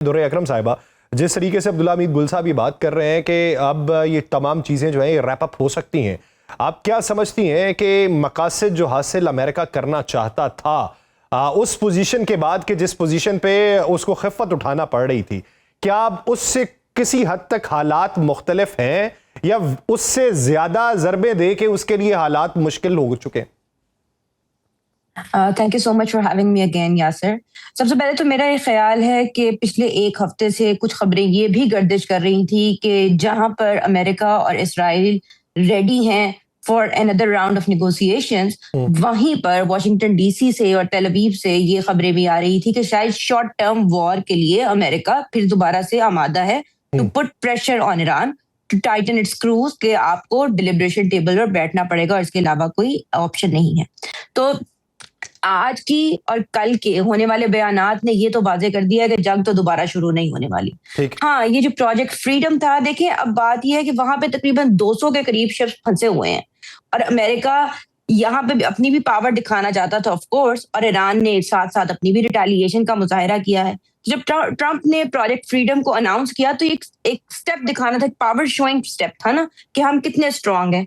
दुर्रे अकरम साहिबा, जिस तरीके से अब्दुल्ला हमीद गुल साहब ये बात कर रहे हैं कि अब ये तमाम चीज़ें जो हैं ये रैप अप हो सकती हैं, आप क्या समझती हैं कि मकासद जो हासिल अमेरिका करना चाहता था उस पोजीशन के बाद कि जिस पोजीशन पे उसको खिफ़त उठाना पड़ रही थी, क्या अब उससे किसी हद तक हालात मुख्तलिफ हैं या उससे ज़्यादा ज़रबे दे के उसके लिए हालात मुश्किल हो चुके हैं? Thank you so much for having me again Yasir. सबसे पहले तो मेरा ये ख्याल है कि पिछले एक हफ्ते से कुछ खबरें ये भी गर्दिश कर रही थी कि जहां पर अमेरिका और इसराइल रेडी हैं for another round of negotiations, वहीं पर वाशिंगटन डीसी से और तेल अवीव से ये खबरें भी आ रही थी कि शायद शॉर्ट टर्म वॉर के लिए अमेरिका फिर दोबारा से आमादा है to put pressure on Iran to tighten its screws, कि आपको डिलिब्रेशन टेबल पर बैठना पड़ेगा और इसके अलावा कोई ऑप्शन नहीं है। तो आज की और कल के होने वाले बयानात ने ये तो वाजे कर दिया है कि जंग तो दोबारा शुरू नहीं होने वाली। हाँ, ये जो प्रोजेक्ट फ्रीडम था, देखिए अब बात ये है कि वहां पे तकरीबन 200 के करीब शख्स फंसे हुए हैं और अमेरिका यहाँ पे अपनी भी पावर दिखाना चाहता था ऑफ कोर्स, और ईरान ने साथ साथ अपनी भी रिटेलिएशन का मुजाहिरा किया है। जब ट्रंप ने प्रोजेक्ट फ्रीडम को अनाउंस किया तो एक स्टेप दिखाना था, पावर शोइंग स्टेप था ना कि हम कितने स्ट्रांग हैं।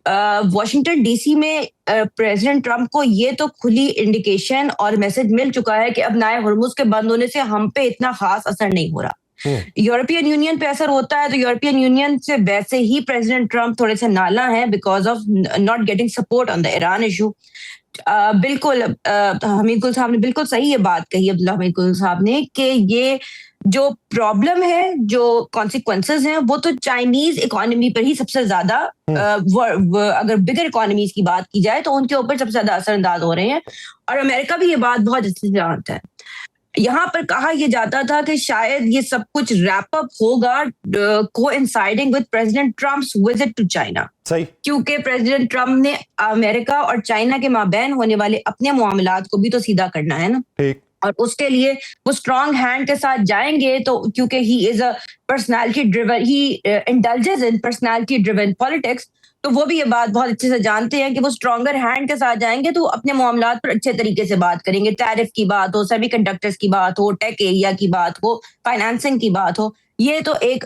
वॉशिंगटन डीसी में प्रेसिडेंट ट्रंप को ये तो खुली इंडिकेशन और मैसेज मिल चुका है कि अब नाए हुर्मुज के बंद होने से हम पे इतना खास असर नहीं हो रहा। यूरोपियन यूनियन पे असर होता है तो यूरोपियन यूनियन से वैसे ही प्रेसिडेंट ट्रंप थोड़े से नाला है because of not getting support on the Iran issue. बिल्कुल हमीद गुल साहब ने बिल्कुल सही ये बात कही, अब्दुल्ला हमीद गुल साहब ने, कि ये जो प्रॉब्लम है, जो कॉन्सिक्वेंसेस हैं, वो तो चाइनीज इकोनॉमी पर ही सबसे ज्यादा, अगर बिगर इकोनॉमीज की बात की जाए तो उनके ऊपर सबसे ज्यादा असरअंदाज हो रहे हैं और अमेरिका भी ये बात बहुत अच्छे से जानता है। यहाँ पर कहा यह जाता था कि शायद ये सब कुछ रैप अप होगा coinciding with president Trump's visit to China, क्योंकि प्रेसिडेंट ट्रम्प ने अमेरिका और चाइना के माबैन होने वाले अपने मामलात को भी तो सीधा करना है ना, और उसके लिए वो स्ट्रॉन्ग हैंड के साथ जाएंगे। तो क्योंकि he is a personality driven, he indulges in personality driven politics, तो वो भी ये बात बहुत अच्छे से जानते हैं कि वो स्ट्रॉन्गर हैंड के साथ जाएंगे तो अपने मामलात पर अच्छे तरीके से बात करेंगे। टैरिफ की बात हो, सेमीकंडक्टर्स की बात हो, टेक एरिया की बात हो, फाइनेंसिंग की बात हो, ये तो एक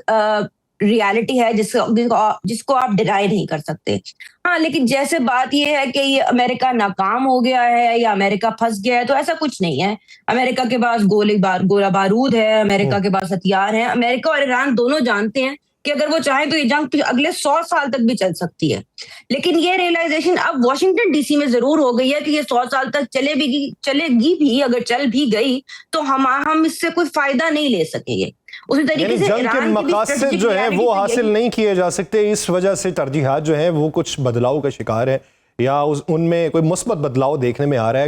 रियलिटी है जिसको आप डिनाई नहीं कर सकते। हाँ, लेकिन जैसे बात ये है कि ये अमेरिका नाकाम हो गया है या अमेरिका फंस गया है, तो ऐसा कुछ नहीं है। अमेरिका के पास गोला बारूद है, अमेरिका के पास हथियार है। अमेरिका और ईरान दोनों जानते हैं कि अगर वो चाहे तो ये जंग तो अगले 100 साल तक भी चल सकती है। लेकिन ये रियलाइजेशन अब वॉशिंगटन डीसी में जरूर हो गई है कि ये 100 साल तक चलेगी भी, अगर चल भी गई तो हम इससे कोई फायदा नहीं ले सकेंगे। उसी तरीके से जंग के मकासद जो है वो हासिल नहीं किए जा सकते, इस वजह से तरजीहात जो है वो कुछ बदलाव का शिकार है या उनमें कोई मुस्बत बदलाव देखने में आ रहा है।